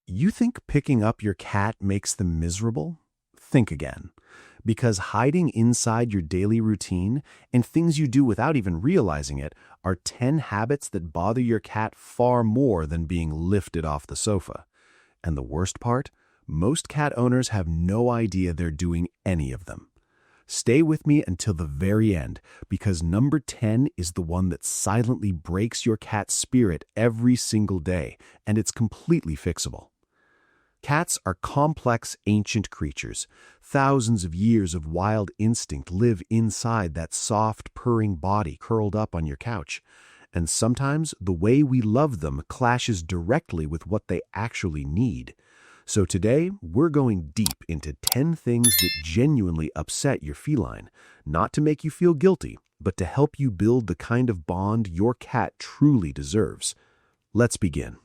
You think picking up your cat makes them miserable? Think again. Because hiding inside your daily routine and things you do without even realizing it are 10 habits that bother your cat far more than being lifted off the sofa. And the worst part? Most cat owners have no idea they're doing any of them. Stay with me until the very end, because number 10 is the one that silently breaks your cat's spirit every single day, and it's completely fixable. Cats are complex, ancient creatures. Thousands of years of wild instinct live inside that soft, purring body curled up on your couch. And sometimes the way we love them clashes directly with what they actually need. So today, we're going deep into 10 things that genuinely upset your feline, not to make you feel guilty, but to help you build the kind of bond your cat truly deserves. Let's begin.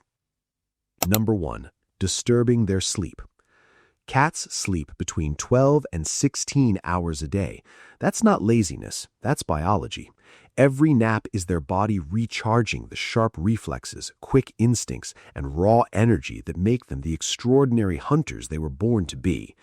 Number 1. Disturbing their sleep. Cats sleep between 12 and 16 hours a day. That's not laziness, that's biology. Every nap is their body recharging the sharp reflexes, quick instincts, and raw energy that make them the extraordinary hunters they were born to be.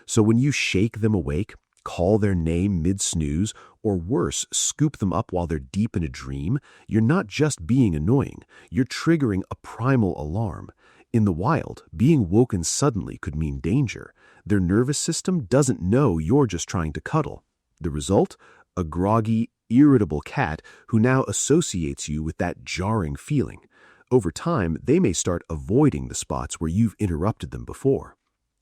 So when you shake them awake, call their name mid-snooze, or worse, scoop them up while they're deep in a dream, you're not just being annoying, you're triggering a primal alarm. In the wild, being woken suddenly could mean danger. Their nervous system doesn't know you're just trying to cuddle. The result? A groggy, irritable cat who now associates you with that jarring feeling. Over time, they may start avoiding the spots where you've interrupted them before.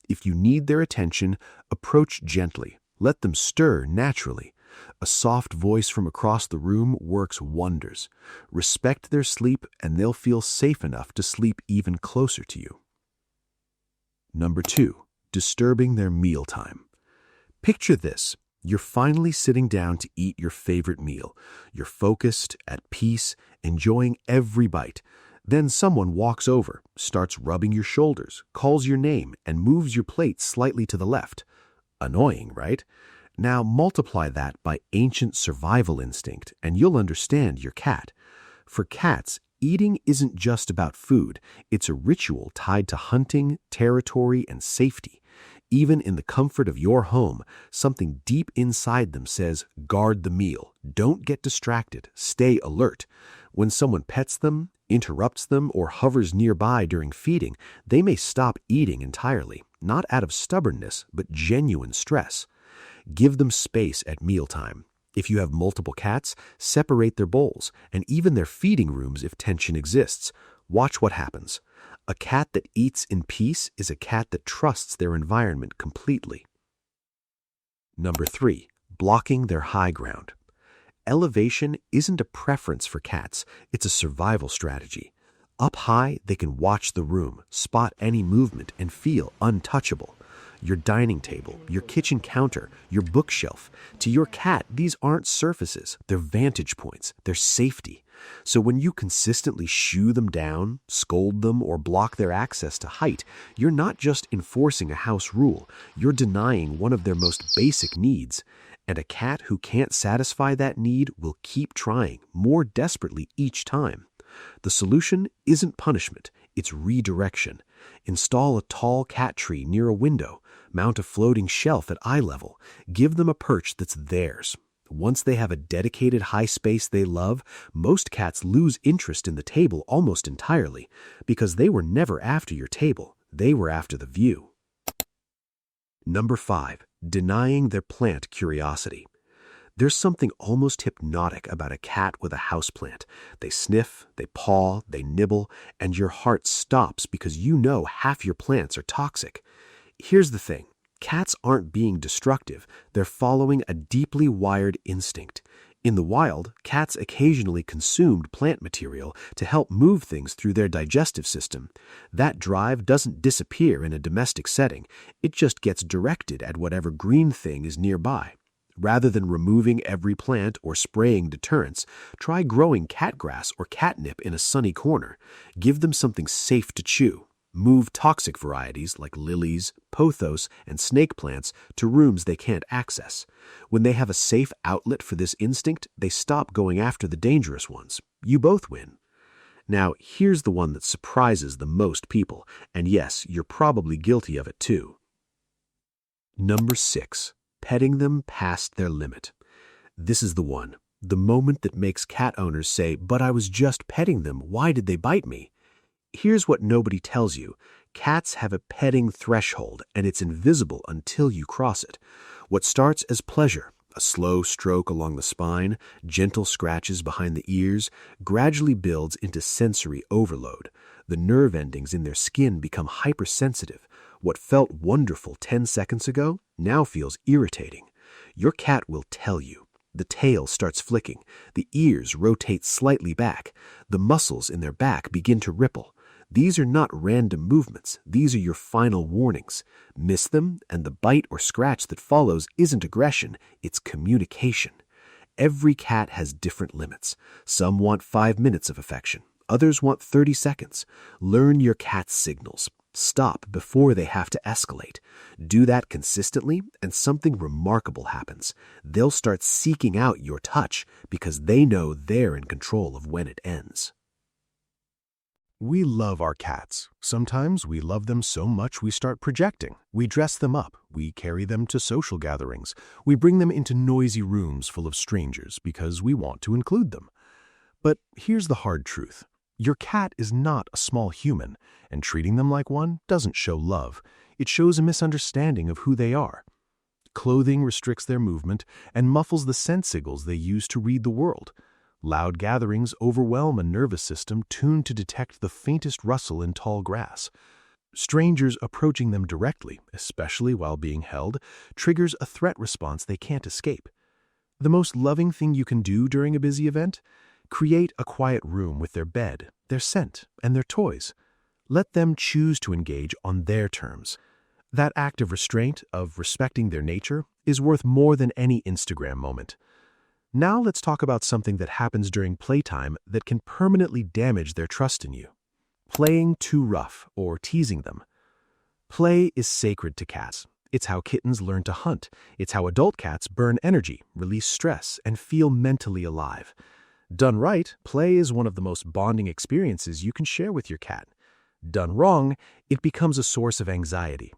If you need their attention, approach gently. Let them stir naturally. A soft voice from across the room works wonders. Respect their sleep, and they'll feel safe enough to sleep even closer to you. Number 2. Disturbing their mealtime. Picture this. You're finally sitting down to eat your favorite meal. You're focused, at peace, enjoying every bite. Then someone walks over, starts rubbing your shoulders, calls your name, and moves your plate slightly to the left. Annoying, right? Now multiply that by ancient survival instinct, and you'll understand your cat. For cats, eating isn't just about food. It's a ritual tied to hunting, territory, and safety. Even in the comfort of your home, something deep inside them says, guard the meal, don't get distracted, stay alert. When someone pets them, interrupts them, or hovers nearby during feeding, they may stop eating entirely, not out of stubbornness, but genuine stress. Give them space at mealtime. If you have multiple cats, separate their bowls, and even their feeding rooms if tension exists. Watch what happens. A cat that eats in peace is a cat that trusts their environment completely. Number 3. Blocking their high ground. Elevation isn't a preference for cats, it's a survival strategy. Up high, they can watch the room, spot any movement, and feel untouchable. Your dining table, your kitchen counter, your bookshelf. To your cat, these aren't surfaces, they're vantage points, they're safety. So when you consistently shoo them down, scold them, or block their access to height, you're not just enforcing a house rule, you're denying one of their most basic needs. And a cat who can't satisfy that need will keep trying, more desperately each time. The solution isn't punishment, it's redirection. Install a tall cat tree near a window. Mount a floating shelf at eye level. Give them a perch that's theirs. Once they have a dedicated high space they love, most cats lose interest in the table almost entirely, because they were never after your table, they were after the view. Number 5. Denying their plant curiosity. There's something almost hypnotic about a cat with a houseplant. They sniff, they paw, they nibble, and your heart stops because you know half your plants are toxic. Here's the thing. Cats aren't being destructive. They're following a deeply wired instinct. In the wild, cats occasionally consumed plant material to help move things through their digestive system. That drive doesn't disappear in a domestic setting. It just gets directed at whatever green thing is nearby. Rather than removing every plant or spraying deterrents, try growing catgrass or catnip in a sunny corner. Give them something safe to chew. Move toxic varieties like lilies, pothos, and snake plants to rooms they can't access. When they have a safe outlet for this instinct, they stop going after the dangerous ones. You both win. Now, here's the one that surprises the most people, and yes, you're probably guilty of it too. Number 6. Petting them past their limit. This is the one. The moment that makes cat owners say, "But I was just petting them. Why did they bite me?" Here's what nobody tells you. Cats have a petting threshold, and it's invisible until you cross it. What starts as pleasure, a slow stroke along the spine, gentle scratches behind the ears, gradually builds into sensory overload. The nerve endings in their skin become hypersensitive. What felt wonderful 10 seconds ago now feels irritating. Your cat will tell you. The tail starts flicking. The ears rotate slightly back. The muscles in their back begin to ripple. These are not random movements. These are your final warnings. Miss them, and the bite or scratch that follows isn't aggression, it's communication. Every cat has different limits. Some want 5 minutes of affection. Others want 30 seconds. Learn your cat's signals. Stop before they have to escalate. Do that consistently, and something remarkable happens. They'll start seeking out your touch because they know they're in control of when it ends. We love our cats. Sometimes we love them so much we start projecting. We dress them up. We carry them to social gatherings. We bring them into noisy rooms full of strangers because we want to include them. But here's the hard truth. Your cat is not a small human, and treating them like one doesn't show love. It shows a misunderstanding of who they are. Clothing restricts their movement and muffles the scent signals they use to read the world. Loud gatherings overwhelm a nervous system tuned to detect the faintest rustle in tall grass. Strangers approaching them directly, especially while being held, triggers a threat response they can't escape. The most loving thing you can do during a busy event? Create a quiet room with their bed, their scent, and their toys. Let them choose to engage on their terms. That act of restraint, of respecting their nature, is worth more than any Instagram moment. Now let's talk about something that happens during playtime that can permanently damage their trust in you. Playing too rough or teasing them. Play is sacred to cats. It's how kittens learn to hunt. It's how adult cats burn energy, release stress, and feel mentally alive. Done right, play is one of the most bonding experiences you can share with your cat. Done wrong, it becomes a source of anxiety.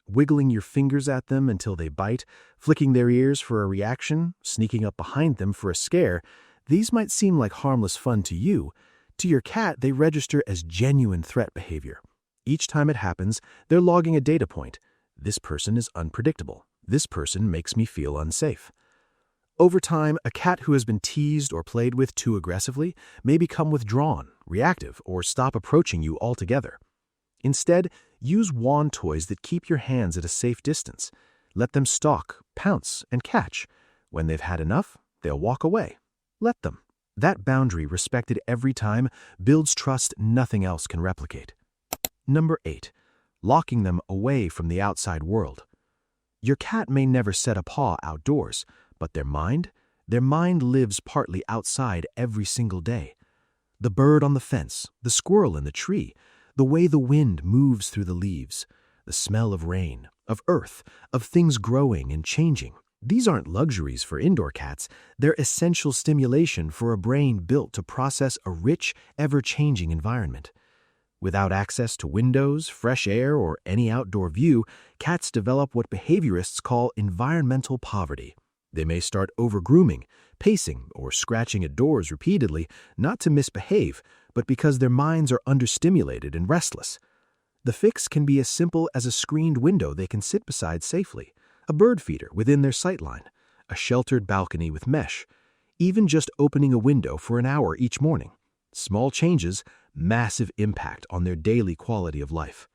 Wiggling your fingers at them until they bite, flicking their ears for a reaction, sneaking up behind them for a scare, these might seem like harmless fun to you. To your cat, they register as genuine threat behavior. Each time it happens, they're logging a data point. This person is unpredictable. This person makes me feel unsafe. Over time, a cat who has been teased or played with too aggressively may become withdrawn, reactive, or stop approaching you altogether. Instead, use wand toys that keep your hands at a safe distance. Let them stalk, pounce, and catch. When they've had enough, they'll walk away. Let them. That boundary, respected every time, builds trust nothing else can replicate. Number 8. Locking them away from the outside world. Your cat may never set a paw outdoors, but their mind lives partly outside every single day. The bird on the fence, the squirrel in the tree, the way the wind moves through the leaves, the smell of rain, of earth, of things growing and changing. These aren't luxuries for indoor cats. They're essential stimulation for a brain built to process a rich, ever-changing environment. Without access to windows, fresh air, or any outdoor view, cats develop what behaviorists call environmental poverty. They may start over-grooming, pacing, or scratching at doors repeatedly, not to misbehave, but because their minds are understimulated and restless. The fix can be as simple as a screened window they can sit beside safely, a bird feeder within their sightline, a sheltered balcony with mesh, even just opening a window for an hour each morning. Small changes, massive impact on their daily quality of life.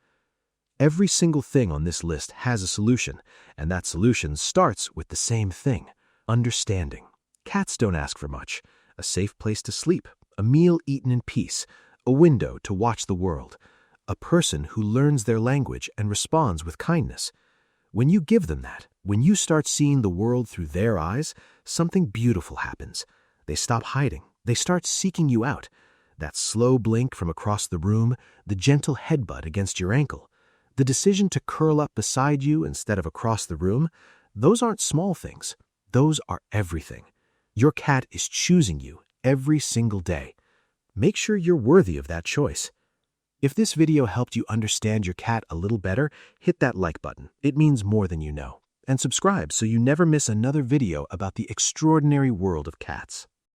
Every single thing on this list has a solution, and that solution starts with the same thing: understanding. Cats don't ask for much. A safe place to sleep, a meal eaten in peace, a window to watch the world, a person who learns their language and responds with kindness. When you give them that, when you start seeing the world through their eyes, something beautiful happens. They stop hiding. They start seeking you out. That slow blink from across the room, the gentle headbutt against your ankle, the decision to curl up beside you instead of across the room, those aren't small things. Those are everything. Your cat is choosing you every single day. Make sure you're worthy of that choice. If this video helped you understand your cat a little better, hit that like button. It means more than you know. And subscribe so you never miss another video about the extraordinary world of cats.